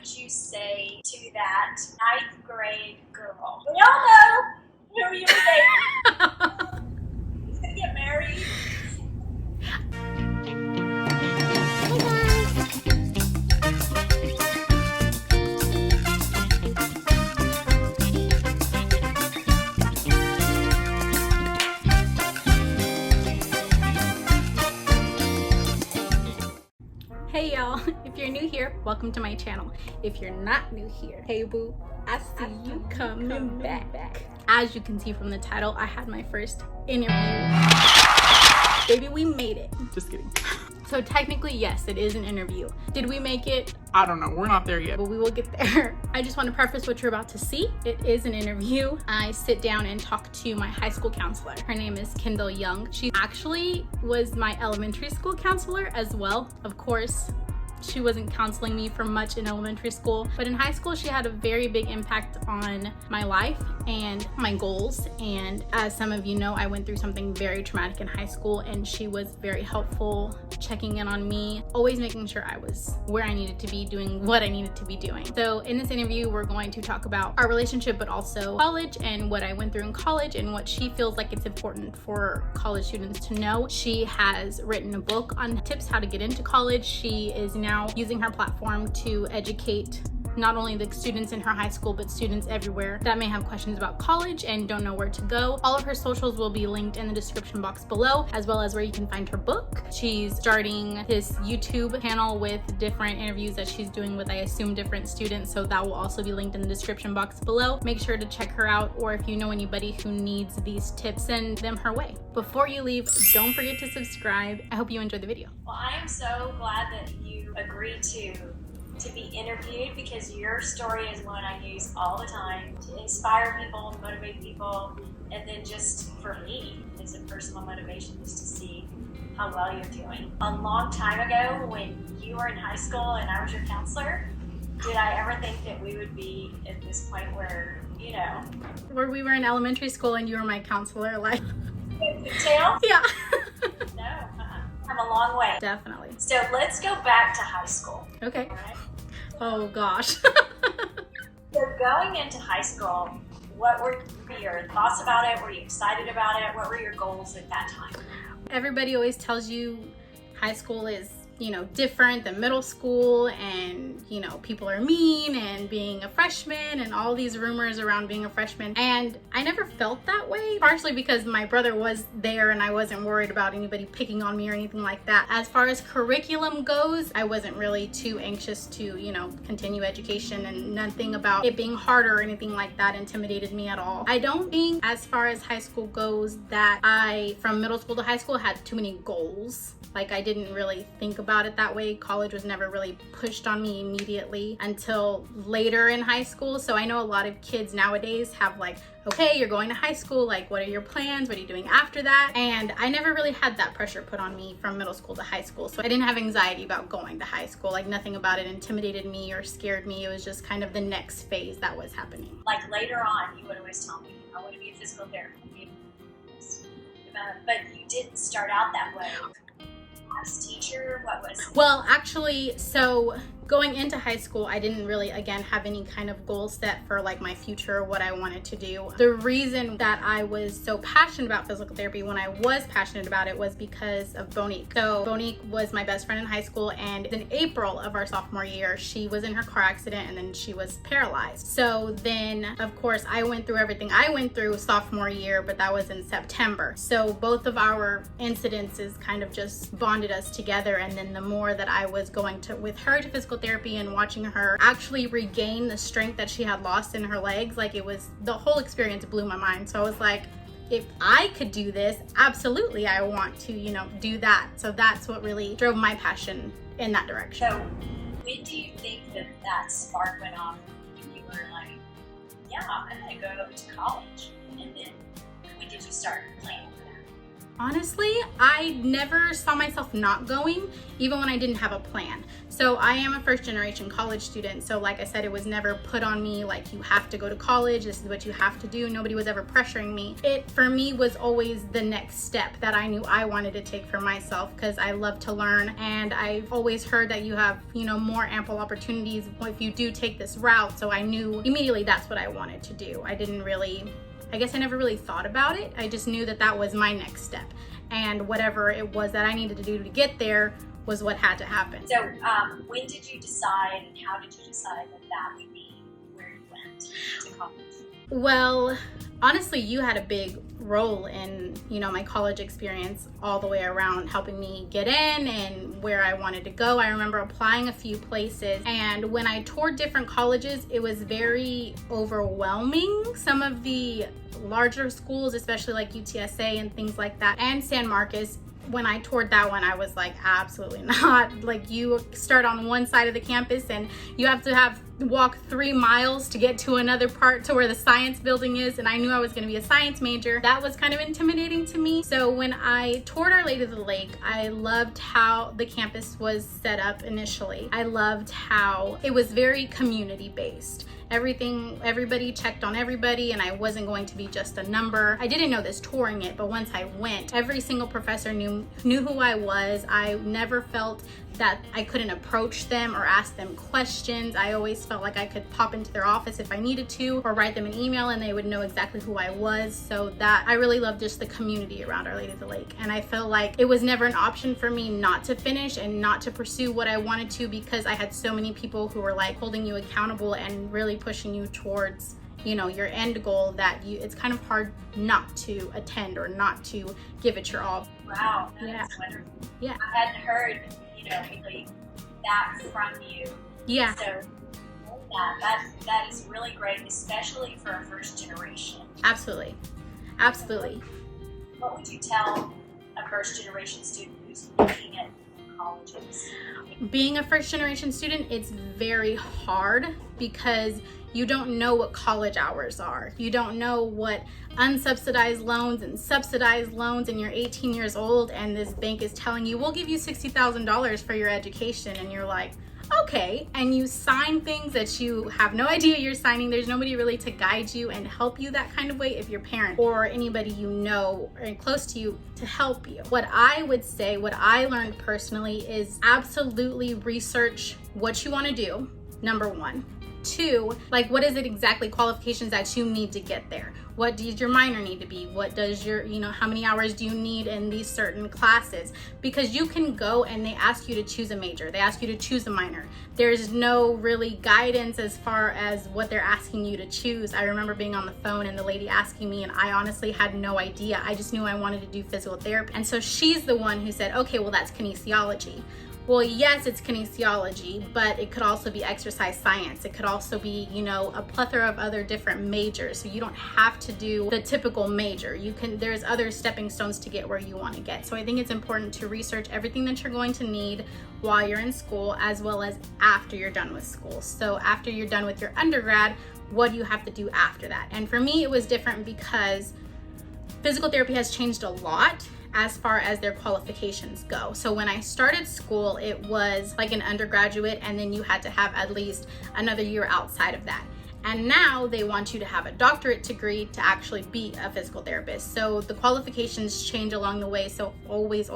would you say to that 9th grade girl? We all know who you were dating. He's gonna get married. Hey y'all, if you're new here, welcome to my channel. If you're not new here, hey boo, I see you coming back. As you can see from the title, I had my first interview. Baby, we made it. Just kidding. So technically, yes, it is an interview. Did we make it? I don't know, we're not there yet. But we will get there. I just want to preface what you're about to see. It is an interview. I sit down and talk to my high school counselor. Her name is Kendall Young. She actually was my elementary school counselor as well. Of course, she wasn't counseling me for much in elementary school, but in high school she had a very big impact on my life and my goals. And as some of you know, I went through something very traumatic in high school, and she was very helpful, checking in on me, always making sure I was where I needed to be, doing what I needed to be doing. So in this interview, we're going to talk about our relationship, but also college and what I went through in college and what she feels like it's important for college students to know. She has written a book on tips how to get into college. She is now using her platform to educate not only the students in her high school, but students everywhere that may have questions about college and don't know where to go. All of her socials will be linked in the description box below, as well as where you can find her book. She's starting this YouTube channel with different interviews that she's doing with, I assume, different students, so that will also be linked in the description box below. Make sure to check her out, or if you know anybody who needs these tips, send them her way. Before you leave, don't forget to subscribe. I hope you enjoyed the video. Well, I am so glad that you agreed to be interviewed, because your story is one I use all the time to inspire people, motivate people, and then just for me as a personal motivation just to see how well you're doing. A long time ago, when you were in high school and I was your counselor, did I ever think that we would be at this point where, you know, where we were in elementary school and you were my counselor, like detail? Yeah. No, I'm a long way. Definitely. So let's go back to high school. Okay. All right? Oh gosh. So going into high school, what were your thoughts about it? Were you excited about it? What were your goals at that time? Everybody always tells you high school is, you know, different than middle school, and, you know, people are mean and being a freshman and all these rumors around being a freshman. And I never felt that way, partially because my brother was there and I wasn't worried about anybody picking on me or anything like that. As far as curriculum goes, I wasn't really too anxious to, you know, continue education, and nothing about it being harder or anything like that intimidated me at all. I don't think, as far as high school goes, that I, from middle school to high school, had too many goals. Like, I didn't really think about it that way. College was never really pushed on me immediately until later in high school. So I know a lot of kids nowadays have like, okay, you're going to high school, like what are your plans? What are you doing after that? And I never really had that pressure put on me from middle school to high school. So I didn't have anxiety about going to high school. Like, nothing about it intimidated me or scared me. It was just kind of the next phase that was happening. Like later on, you would always tell me, I want to be a physical therapist. But you didn't start out that way. As teacher, what was it? Well, actually, so going into high school, I didn't really, again, have any kind of goal set for like my future, what I wanted to do. The reason that I was so passionate about physical therapy when I was passionate about it was because of Bonique. So Bonique was my best friend in high school, and in April of our sophomore year, she was in her car accident and then she was paralyzed. So then, of course, I went through everything I went through sophomore year, but that was in September. So both of our incidences kind of just bonded us together. And then the more that I was going with her to physical therapy and watching her actually regain the strength that she had lost in her legs, like, it was, the whole experience blew my mind. So I was like, if I could do this, absolutely I want to, you know, do that. So that's what really drove my passion in that direction. So when do you think that spark went off? You were like, yeah, I'm gonna go to college. And then when did you start planning for that? Honestly, I never saw myself not going, even when I didn't have a plan. So I am a first generation college student. So like I said, it was never put on me like, you have to go to college, this is what you have to do. Nobody was ever pressuring me. It, for me, was always the next step that I knew I wanted to take for myself, because I love to learn. And I've always heard that you have, more ample opportunities if you do take this route. So I knew immediately that's what I wanted to do. I guess I never really thought about it. I just knew that that was my next step. And whatever it was that I needed to do to get there was what had to happen. So when did you decide, and how did you decide that that would be where you went to college? Well, honestly, you had a big role in, my college experience all the way around, helping me get in and where I wanted to go. I remember applying a few places, and when I toured different colleges, it was very overwhelming. Some of the larger schools, especially like UTSA and things like that, and San Marcos, when I toured that one, I was like, absolutely not. Like, you start on one side of the campus and you have to walk 3 miles to get to another part to where the science building is. And I knew I was going to be a science major. That was kind of intimidating to me. So when I toured Our Lady of the Lake, I loved how the campus was set up initially. I loved how it was very community based. Everybody checked on everybody, and I wasn't going to be just a number. I didn't know this touring it, but once I went, every single professor knew who I was. I never felt that I couldn't approach them or ask them questions. I always felt like I could pop into their office if I needed to, or write them an email and they would know exactly who I was. So that, I really loved just the community around Our Lady of the Lake. And I felt like it was never an option for me not to finish and not to pursue what I wanted to, because I had so many people who were like holding you accountable and really pushing you towards your end goal, that it's kind of hard not to attend or not to give it your all. Wow, that's wonderful. Yeah. I hadn't heard, really that from you. Yeah. So that is really great, especially for a first generation. Absolutely. What would you tell a first generation student who's looking at colleges? Being a first generation student, it's very hard because you don't know what college hours are. You don't know what unsubsidized loans and subsidized loans, and you're 18 years old and this bank is telling you, we'll give you $60,000 for your education. And you're like, okay. And you sign things that you have no idea you're signing. There's nobody really to guide you and help you that kind of way, if your parent or anybody you know or close to you to help you. What I would say, what I learned personally, is absolutely research what you want to do, number one. 2, like, what is it exactly, qualifications that you need to get there? What does your minor need to be? What does your, how many hours do you need in these certain classes? Because you can go and they ask you to choose a major. They ask you to choose a minor. There's no really guidance as far as what they're asking you to choose. I remember being on the phone and the lady asking me, and I honestly had no idea. I just knew I wanted to do physical therapy. And so she's the one who said, okay, well, that's kinesiology. Well, yes, it's kinesiology, but it could also be exercise science. It could also be, a plethora of other different majors. So you don't have to do the typical major. There's other stepping stones to get where you want to get. So I think it's important to research everything that you're going to need while you're in school, as well as after you're done with school. So after you're done with your undergrad, what do you have to do after that? And for me, it was different because physical therapy has changed a lot as far as their qualifications go. So when I started school, it was like an undergraduate, and then you had to have at least another year outside of that. And now they want you to have a doctorate degree to actually be a physical therapist. So the qualifications change along the way. So always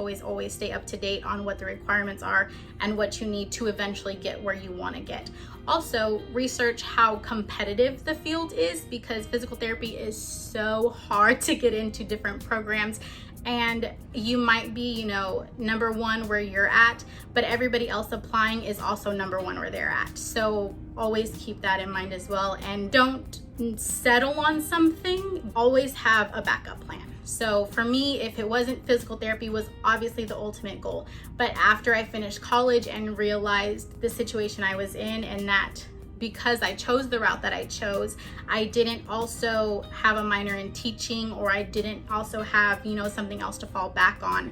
stay up to date on what the requirements are and what you need to eventually get where you want to get. Also, research how competitive the field is, because physical therapy is so hard to get into different programs. And you might be, number one where you're at, but everybody else applying is also number one where they're at. So always keep that in mind as well. And don't settle on something. Always have a backup plan. So for me, if it wasn't physical therapy, was obviously the ultimate goal. But after I finished college and realized the situation I was in, and that because I chose the route that I chose, I didn't also have a minor in teaching, or I didn't also have, something else to fall back on.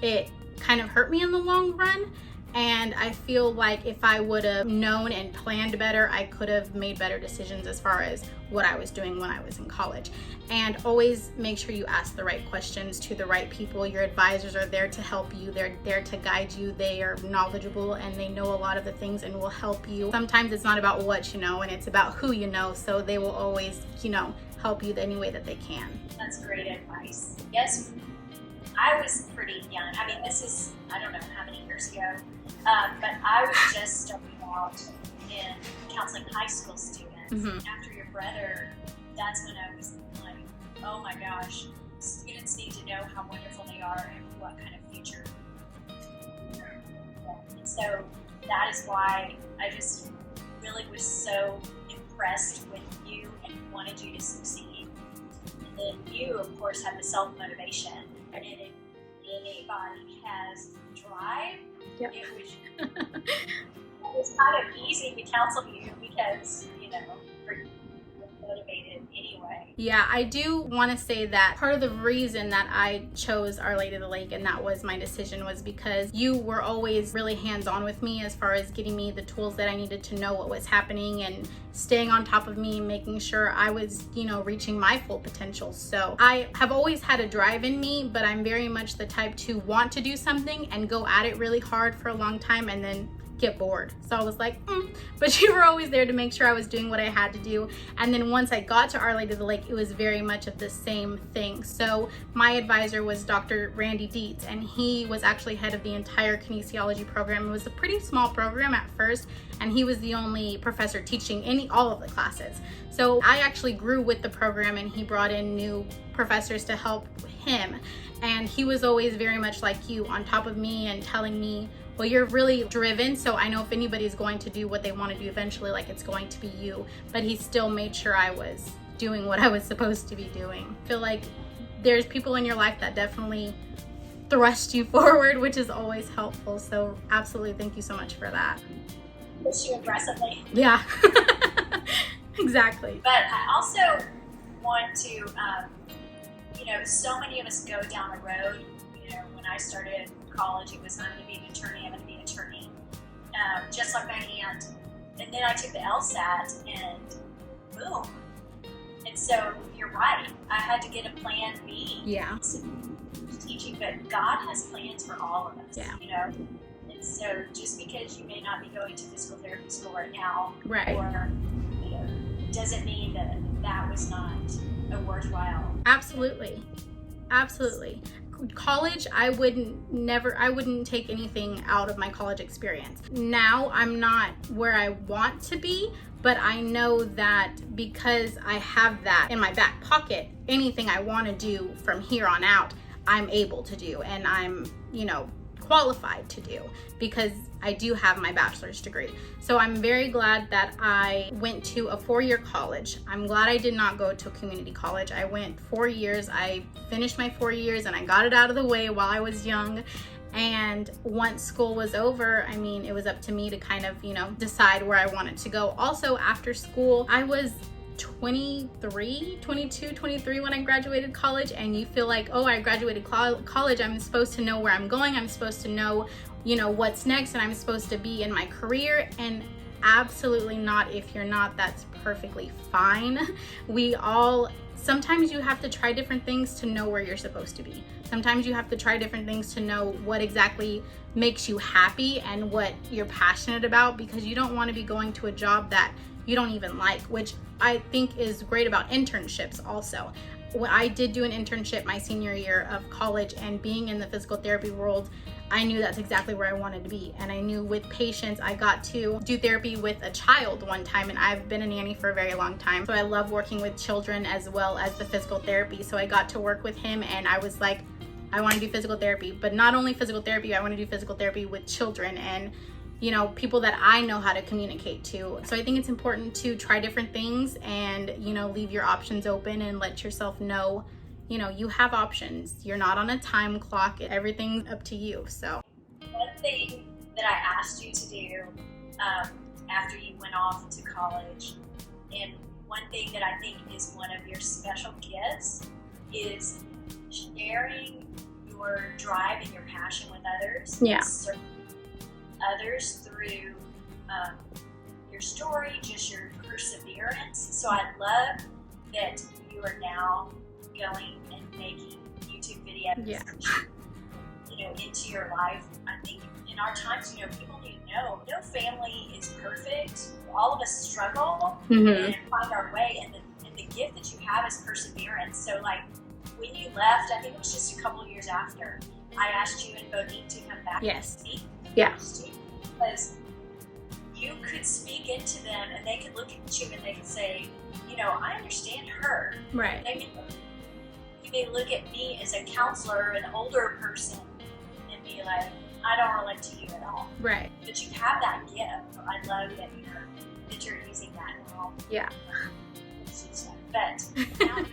It kind of hurt me in the long run. And I feel like if I would have known and planned better, I could have made better decisions as far as what I was doing when I was in college. And always make sure you ask the right questions to the right people. Your advisors are there to help you. They're there to guide you. They are knowledgeable and they know a lot of the things and will help you. Sometimes it's not about what you know, and it's about who you know. So they will always, help you any way that they can. That's great advice. Yes, I was pretty young. I mean, this is, I don't know how many years ago, but I was just starting out in counseling high school students. After your brother, that's when I was like, oh my gosh, students need to know how wonderful they are and what kind of future. And so that is why I just really was so impressed with you and wanted you to succeed. And then you, of course, have the self-motivation. And if anybody has drive, Yep. it was kind of easy to counsel you because, you're motivated anyway. Yeah, I do want to say that part of the reason that I chose Our Lady of the Lake and that was my decision was because you were always really hands-on with me as far as getting me the tools that I needed to know what was happening and staying on top of me, making sure I was, reaching my full potential. So I have always had a drive in me, but I'm very much the type to want to do something and go at it really hard for a long time and then get bored. So I was like, but you were always there to make sure I was doing what I had to do. And then once I got to Our Lady of the Lake, it was very much of the same thing. So my advisor was Dr. Randy Dietz, and he was actually head of the entire kinesiology program. It was a pretty small program at first, and he was the only professor teaching all of the classes. So I actually grew with the program, and he brought in new professors to help him. And he was always very much like you, on top of me and telling me, well, you're really driven, so I know if anybody's going to do what they want to do eventually, like it's going to be you. But he still made sure I was doing what I was supposed to be doing. I feel like there's people in your life that definitely thrust you forward, which is always helpful. So absolutely, thank you so much for that. Push you aggressively. Yeah, exactly. But I also want to, so many of us go down a road. When I started college, it was I'm going to be an attorney, just like my aunt. And then I took the LSAT and boom. And so you're right. I had to get a plan B. Yeah. Teaching, but God has plans for all of us. Yeah. And so just because you may not be going to physical therapy school right now, Right. or doesn't mean that that was not a worthwhile. Absolutely. College, I wouldn't take anything out of my college experience. Now I'm not where I want to be, but I know that because I have that in my back pocket, anything I want to do from here on out, I'm able to do, and I'm, qualified to do because I do have my bachelor's degree. So I'm very glad that I went to a 4-year college. I'm glad I did not go to a community college. I went 4 years. I finished my 4 years and I got it out of the way while I was young. And once school was over, it was up to me to kind of, decide where I wanted to go. Also, after school, I was 23 when I graduated college, and you feel like, oh, I graduated college, I'm supposed to know where I'm going, I'm supposed to know, what's next, and I'm supposed to be in my career. And absolutely not. If you're not, that's perfectly fine. Sometimes you have to try different things to know where you're supposed to be. Sometimes you have to try different things to know what exactly makes you happy and what you're passionate about, because you don't want to be going to a job that you don't even like, which I think is great about internships also. When I did do an internship my senior year of college, and being in the physical therapy world, I knew that's exactly where I wanted to be. And I knew with patients, I got to do therapy with a child one time, and I've been a nanny for a very long time. So I love working with children as well as the physical therapy. So I got to work with him, and I was like, I want to do physical therapy, but not only physical therapy, I want to do physical therapy with children and people that I know how to communicate to. So I think it's important to try different things and, leave your options open and let yourself know, you have options. You're not on a time clock. Everything's up to you. So one thing that I asked you to do after you went off to college, and one thing that I think is one of your special gifts, is sharing your drive and your passion with others. Yeah. others through your story, just your perseverance. So I love that you are now going and making YouTube videos, into your life. I think in our times, people need to know no family is perfect. All of us struggle and find our way, and the gift that you have is perseverance. So like when you left, I think it was just a couple of years after, I asked you and Bonique to come back and speak. Yeah. Because you could speak into them and they could look at you and they could say, I understand her. Right. You may look at me as a counselor, an older person, and be like, I don't relate to you at all. Right. But you have that gift. I love that you're using that now. Yeah. But now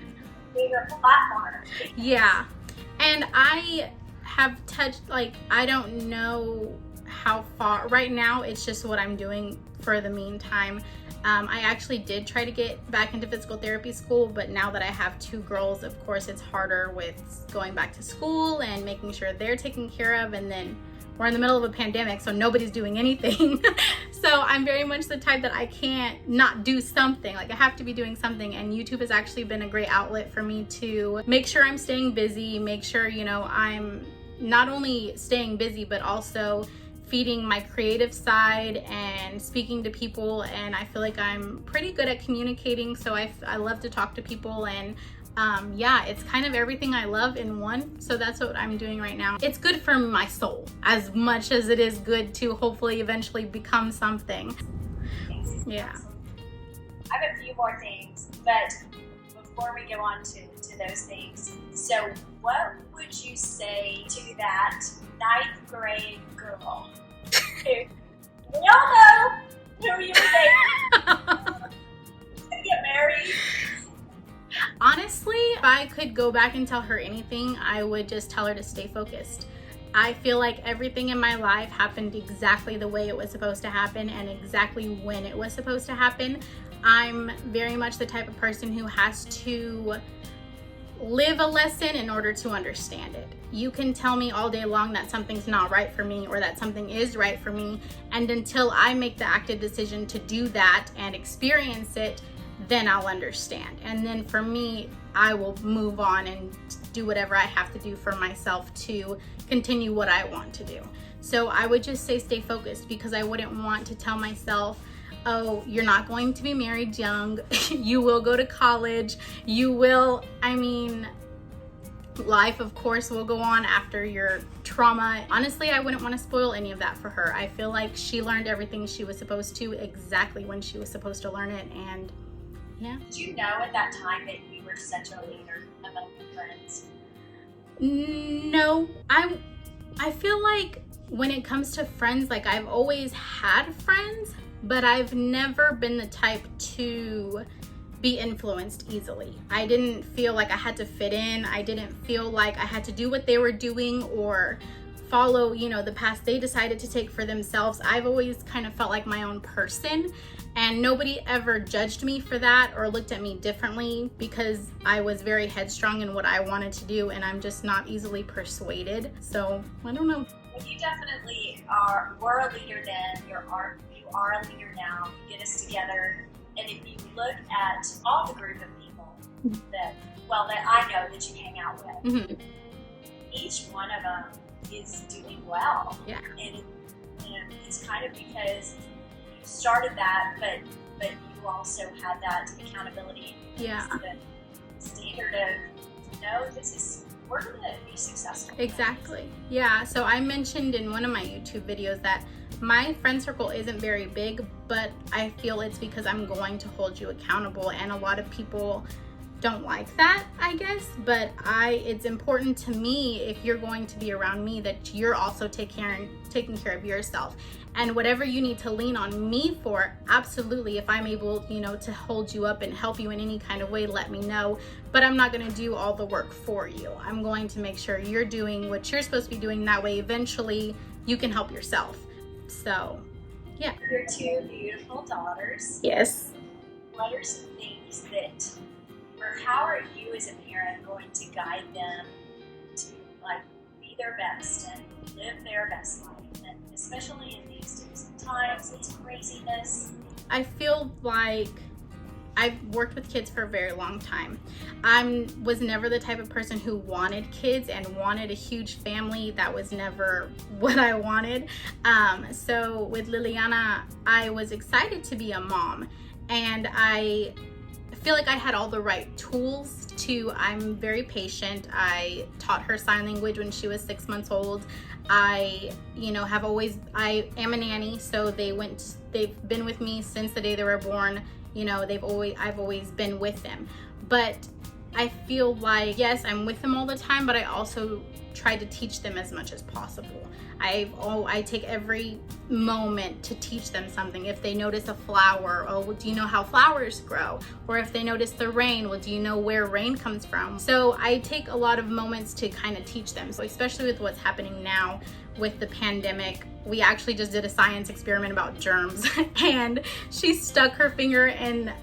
bigger platform. Yeah. And I have touched, I don't know how far. Right now, it's just what I'm doing for the meantime. I actually did try to get back into physical therapy school, but now that I have 2 girls, of course, it's harder with going back to school and making sure they're taken care of. And then we're in the middle of a pandemic, so nobody's doing anything. So I'm very much the type that I can't not do something. I have to be doing something. And YouTube has actually been a great outlet for me to make sure I'm staying busy, make sure, I'm not only staying busy, but also feeding my creative side and speaking to people. And I feel like I'm pretty good at communicating, so I love to talk to people. And it's kind of everything I love in one. So that's what I'm doing right now. It's good for my soul as much as it is good to hopefully eventually become something. Yeah. I have a few more things, but before we go on to those things, so what would you say to that 9th grade girl who we all know who you were dating? Get married. Honestly, if I could go back and tell her anything, I would just tell her to stay focused. I feel like everything in my life happened exactly the way it was supposed to happen and exactly when it was supposed to happen. I'm very much the type of person who has to live a lesson in order to understand it. You can tell me all day long that something's not right for me or that something is right for me, and until I make the active decision to do that and experience it, then I'll understand. And then for me, I will move on and do whatever I have to do for myself to continue what I want to do. So I would just say stay focused, because I wouldn't want to tell myself, oh, you're not going to be married young, you will go to college, life of course will go on after your trauma. Honestly, I wouldn't want to spoil any of that for her. I feel like she learned everything she was supposed to exactly when she was supposed to learn it. And yeah. Did you know at that time that you were such a leader among your friends? No, I feel like when it comes to friends, I've always had friends, but I've never been the type to be influenced easily. I didn't feel like I had to fit in. I didn't feel like I had to do what they were doing or follow, the path they decided to take for themselves. I've always kind of felt like my own person, and nobody ever judged me for that or looked at me differently, because I was very headstrong in what I wanted to do, and I'm just not easily persuaded. So I don't know. Well, you definitely were a leader then. You are a leader now. You get us together, and if you look at all the group of people that I know that you hang out with, each one of them is doing well. Yeah. And it's kind of because you started that, but you also had that accountability. Yeah. The standard of, no, we're going to be successful. Exactly. Yeah. So I mentioned in one of my YouTube videos that my friend circle isn't very big, but I feel it's because I'm going to hold you accountable, and a lot of people don't like that, I guess, but it's important to me, if you're going to be around me, that you're also taking care of yourself. And whatever you need to lean on me for, absolutely, if I'm able, to hold you up and help you in any kind of way, let me know. But I'm not going to do all the work for you. I'm going to make sure you're doing what you're supposed to be doing. That way, eventually, you can help yourself. So, yeah. Your 2 beautiful daughters. Yes. What are some things how are you as a parent going to guide them to be be their best and live their best life. And especially in these days and times, it's craziness. I feel like I've worked with kids for a very long time. I was never the type of person who wanted kids and wanted a huge family. That was never what I wanted. So with Liliana, I was excited to be a mom, and I feel like I had all the right tools I'm very patient. I taught her sign language when she was 6 months old. I am a nanny, so they've been with me since the day they were born. I've always been with them. But I feel like, yes, I'm with them all the time, but I also try to teach them as much as possible. I take every moment to teach them something. If they notice a flower, oh, do you know how flowers grow? Or if they notice the rain, well, do you know where rain comes from? So I take a lot of moments to kind of teach them. So especially with what's happening now with the pandemic, we actually just did a science experiment about germs, and she stuck her finger in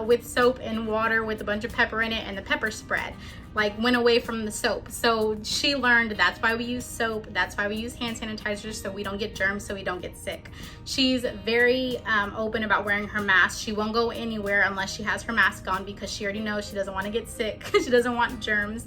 with soap and water with a bunch of pepper in it, and the pepper spread, went away from the soap. So she learned that's why we use soap, that's why we use hand sanitizer, so we don't get germs, so we don't get sick. She's very open about wearing her mask. She won't go anywhere unless she has her mask on, because she already knows she doesn't want to get sick. She doesn't want germs.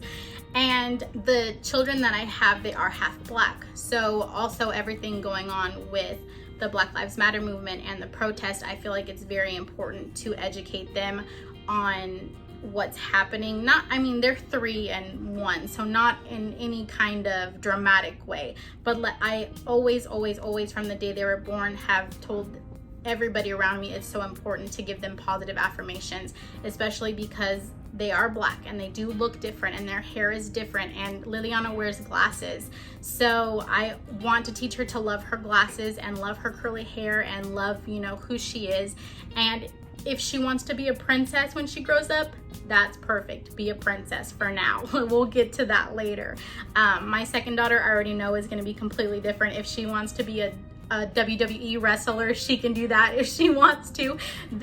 And the children that I have, they are half Black. So also everything going on with the Black Lives Matter movement and the protest, I feel like it's very important to educate them on what's happening. They're 3 and 1, so not in any kind of dramatic way, but I always from the day they were born have told everybody around me it's so important to give them positive affirmations, especially because they are Black and they do look different and their hair is different, and Liliana wears glasses. So I want to teach her to love her glasses and love her curly hair and love, who she is. And if she wants to be a princess when she grows up, that's perfect. Be a princess for now. We'll get to that later. My second daughter, I already know, is going to be completely different. If she wants to be a WWE wrestler, she can do that if she wants to.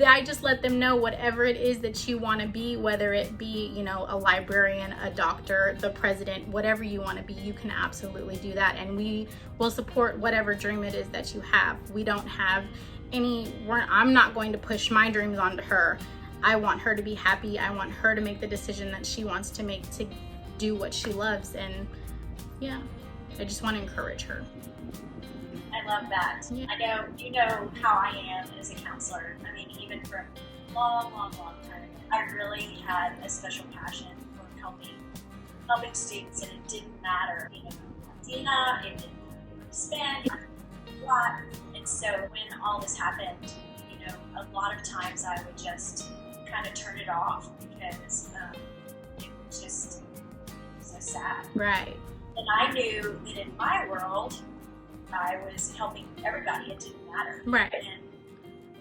I just let them know whatever it is that you want to be, whether it be, a librarian, a doctor, the president, whatever you want to be, you can absolutely do that. And we will support whatever dream it is that you have. We don't have I'm not going to push my dreams onto her. I want her to be happy. I want her to make the decision that she wants to make to do what she loves. And yeah, I just want to encourage her. I love that. Yeah. I know you know how I am as a counselor. Even from long time, I really had a special passion for helping students, and it didn't matter, Latina, it didn't matter Hispanic, Black. And so when all this happened, a lot of times I would just kind of turn it off, because it was just so sad. Right. And I knew that in my world, I was helping everybody. It didn't matter. Right. And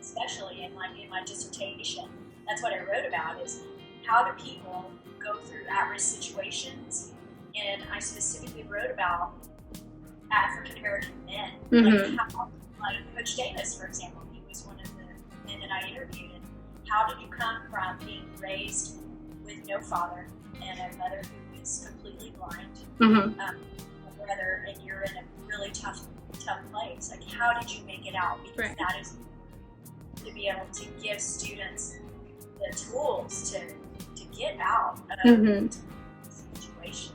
especially in my dissertation, that's what I wrote about, is how do people go through at-risk situations. And I specifically wrote about African American men. Mm-hmm. Like Coach Davis, for example, he was one of the men that I interviewed. And how did you come from being raised with no father and a mother who was completely blind, mm-hmm. a brother, and you're in a really tough place? Like, how did you make it out? Because right. that is to be able to give students the tools to get out of mm-hmm. situations.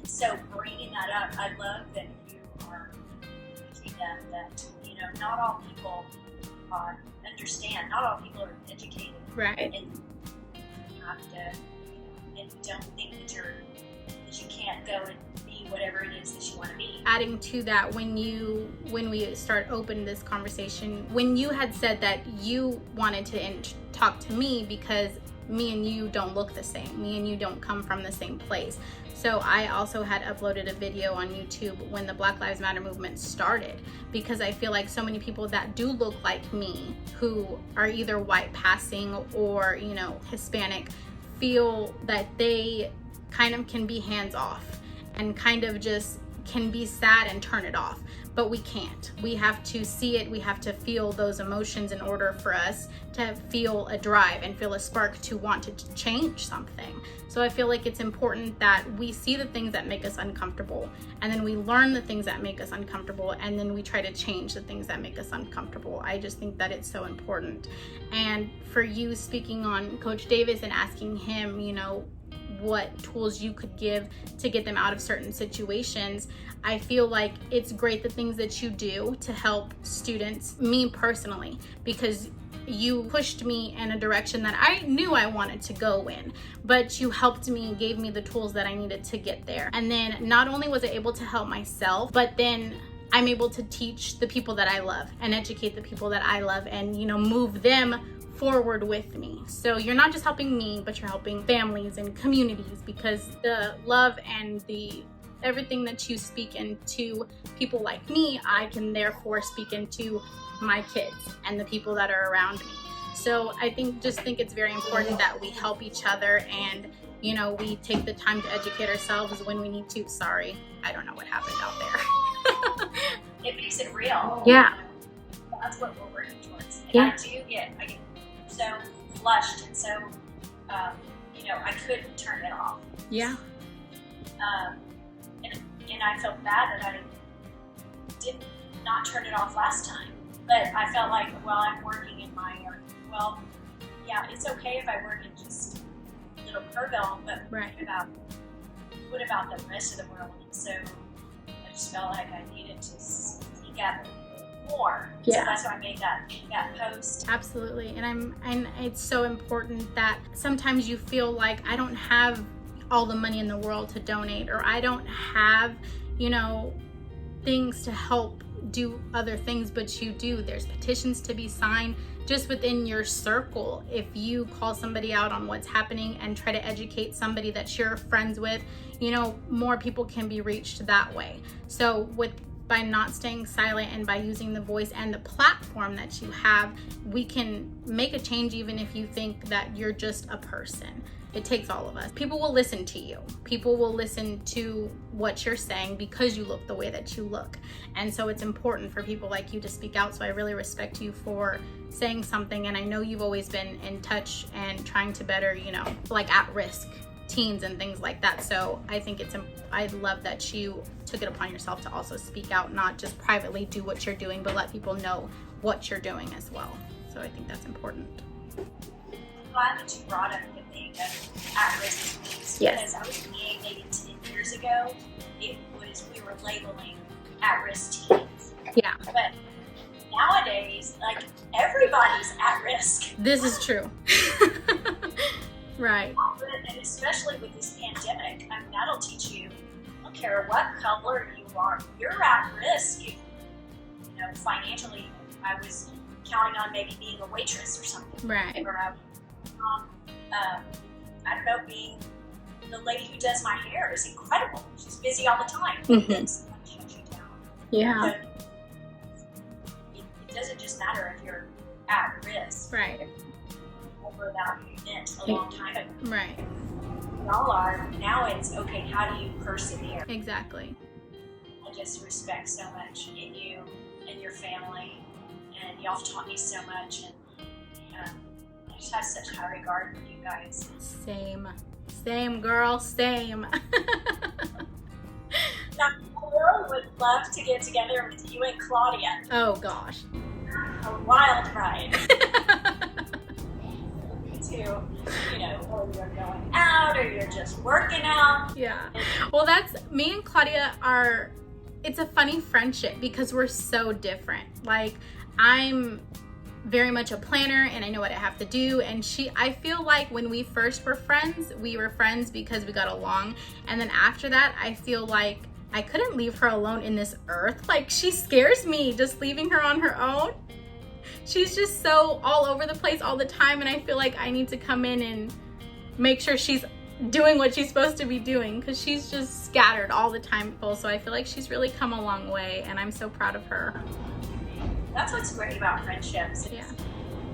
So bringing that up, I love that you are teaching them that, not all people understand, not all people are educated. Right. And you have to, and don't think that you can't go and be whatever it is that you want to be. Adding to that, when we start open this conversation, when you had said that you wanted to talk to me because me and you don't look the same, me and you don't come from the same place. So I also had uploaded a video on YouTube when the Black Lives Matter movement started, because I feel like so many people that do look like me, who are either white passing or, Hispanic, feel that they kind of can be hands off and kind of just can be sad and turn it off, but we can't. We have to see it. We have to feel those emotions in order for us to feel a drive and feel a spark to want to change something. So I feel like it's important that we see the things that make us uncomfortable, and then we learn the things that make us uncomfortable, and then we try to change the things that make us uncomfortable. I just think that it's so important. And for you, speaking on Coach Davis and asking him, you know, what tools you could give to get them out of certain situations, I feel like it's great the things that you do to help students, me personally, because you pushed me in a direction that I knew I wanted to go in, but you helped me and gave me the tools that I needed to get there. And then not only was I able to help myself, but then I'm able to teach the people that I love and educate the people that I love and, you know, move them forward with me. So you're not just helping me, but you're helping families and communities, because the love and the everything that you speak into people like me, I can therefore speak into my kids and the people that are around me. So I think it's very important that we help each other, and, you know, we take the time to educate ourselves when we need to. Sorry, I don't know what happened out there. It makes it real. Yeah. That's what we're working towards. And Yeah. I get so flushed and so, you know, I couldn't turn it off. Yeah. And I felt bad that I did not turn it off last time. But I felt like, well, I'm working in my area. Well, yeah, it's okay if I work in just little Kerrville, but Right. what about the rest of the world? And so I just felt like I needed to speak out more. Yeah. So that's why I made that post. Absolutely. And it's so important that sometimes you feel like I don't have all the money in the world to donate, or I don't have, you know, things to help do other things, but you do. There's petitions to be signed just within your circle. If you call somebody out on what's happening and try to educate somebody that you're friends with, you know, more people can be reached that way. So by not staying silent and by using the voice and the platform that you have, we can make a change, even if you think that you're just a person. It takes all of us. People will listen to you. People will listen to what you're saying because you look the way that you look. And so it's important for people like you to speak out. So I really respect you for saying something. And I know you've always been in touch and trying to better, you know, like at-risk teens and things like that. So I think I love that you took it upon yourself to also speak out, not just privately do what you're doing, but let people know what you're doing as well. So I think that's important. I'm glad that you brought up the thing of at-risk teens. Yes. Because I was thinking maybe 10 years ago, we were labeling at-risk teens. Yeah. But nowadays, like, everybody's at risk. This is true. Right. And especially with this pandemic, I mean, that'll teach you, I don't care what color you are, you're at risk. If, you know, financially, I was counting on maybe being a waitress or something. Right. Or I don't know, being the lady who does my hair is incredible. She's busy all the time. Mm-hmm. It's shut you down. Yeah. But it doesn't just matter if you're at risk. Right. Over that event a long time ago. Right. We all are. Now it's, okay, how do you persevere? Exactly. I just respect so much in you and your family, and y'all have taught me so much, and I just have such high regard for you guys. Same girl, same. Now, I would love to get together with you and Claudia. Oh gosh. A wild ride. To, you know, or you're going out or you're just working out. Yeah. Well, me and Claudia it's a funny friendship because we're so different. Like, I'm very much a planner and I know what I have to do, and I feel like when we first were friends because we got along, and then after that I feel like I couldn't leave her alone in this earth. Like, she scares me just leaving her on her own. She's just so all over the place all the time, and I feel like I need to come in and make sure she's doing what she's supposed to be doing, because she's just scattered all the time. So I feel like she's really come a long way, and I'm so proud of her. That's what's great about friendships. Yeah.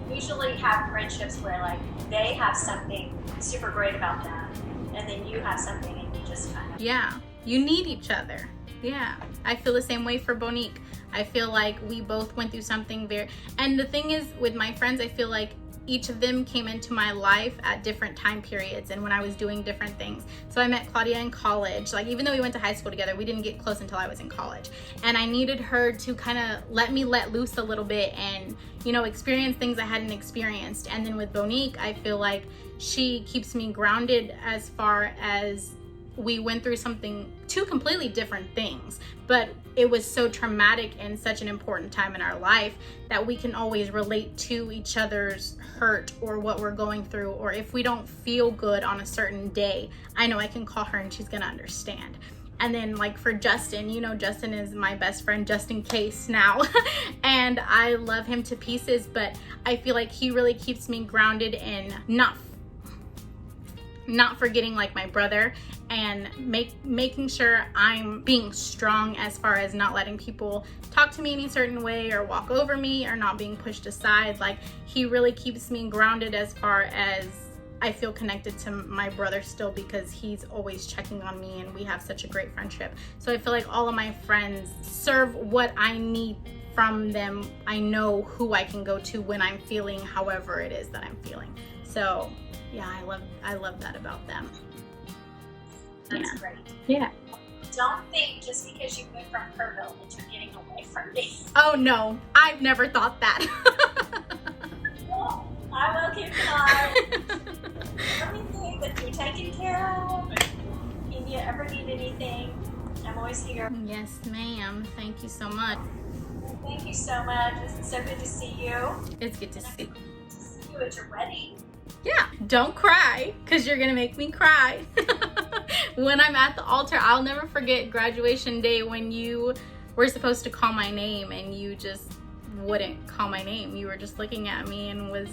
We usually have friendships where, like, they have something super great about them, and then you have something and you just kind of... Yeah. You need each other. Yeah, I feel the same way for Bonique. I feel like we both went through something and the thing is with my friends, I feel like each of them came into my life at different time periods and when I was doing different things. So I met Claudia in college. Like, even though we went to high school together, we didn't get close until I was in college. And I needed her to kind of let me let loose a little bit and, you know, experience things I hadn't experienced. And then with Bonique, I feel like she keeps me grounded as far as we went through two completely different things, but it was so traumatic and such an important time in our life that we can always relate to each other's hurt or what we're going through, or if we don't feel good on a certain day, I know I can call her and she's gonna understand. And then like for Justin, you know, Justin is my best friend just in case now and I love him to pieces, but I feel like he really keeps me grounded and not forgetting like my brother, and making sure I'm being strong as far as not letting people talk to me any certain way or walk over me or not being pushed aside. Like, he really keeps me grounded as far as I feel connected to my brother still, because he's always checking on me and we have such a great friendship. So I feel like all of my friends serve what I need from them. I know who I can go to when I'm feeling however it is that I'm feeling. So yeah, I love that about them. That's great. Yeah. Don't think just because you moved from Kerrville that you're getting away from me. Oh no, I've never thought that. Well, I will keep an eye. Everything that you're taken care of. If you ever need anything, I'm always here. Yes, ma'am. Thank you so much. Thank you so much. It's so good to see you. It's good to see you at your wedding. Yeah, don't cry, because you're gonna make me cry. When I'm at the altar, I'll never forget graduation day when you were supposed to call my name and you just wouldn't call my name. You were just looking at me and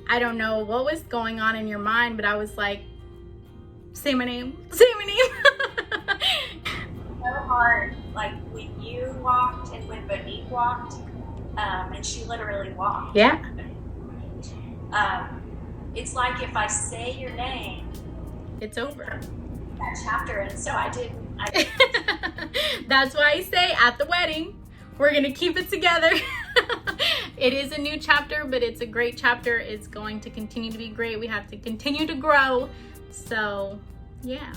I don't know what was going on in your mind, but I was like, say my name, say my name. So hard, like when you walked and when Bonique walked, and she literally walked. Yeah. It's like if I say your name, it's over. That chapter, and so I didn't. That's why I say at the wedding, we're gonna keep it together. It is a new chapter, but it's a great chapter. It's going to continue to be great. We have to continue to grow. So yeah,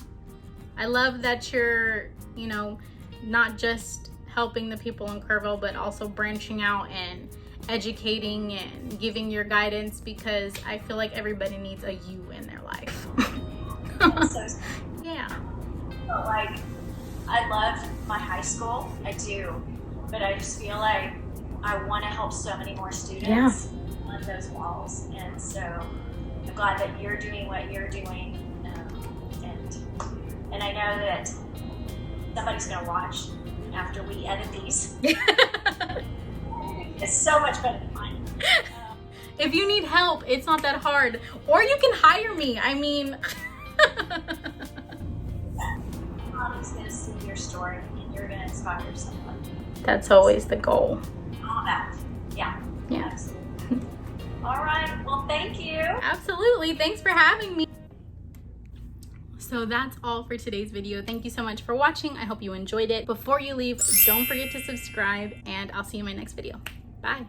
I love that you're, you know, not just helping the people in Kerrville, but also branching out and educating and giving your guidance, because I feel like everybody needs a you in their life. So, yeah. But like, I love my high school, I do, but I just feel like I want to help so many more students on those walls, and so I'm glad that you're doing what you're doing, and I know that somebody's gonna watch after we edit these. It's so much better than mine. If you need help, it's not that hard. Or you can hire me. I mean... Mommy's going to see your story and you're going to inspire someone. That's always the goal. All that. Yeah. Yeah. Absolutely. All right. Well, thank you. Absolutely. Thanks for having me. So that's all for today's video. Thank you so much for watching. I hope you enjoyed it. Before you leave, don't forget to subscribe, and I'll see you in my next video. Bye.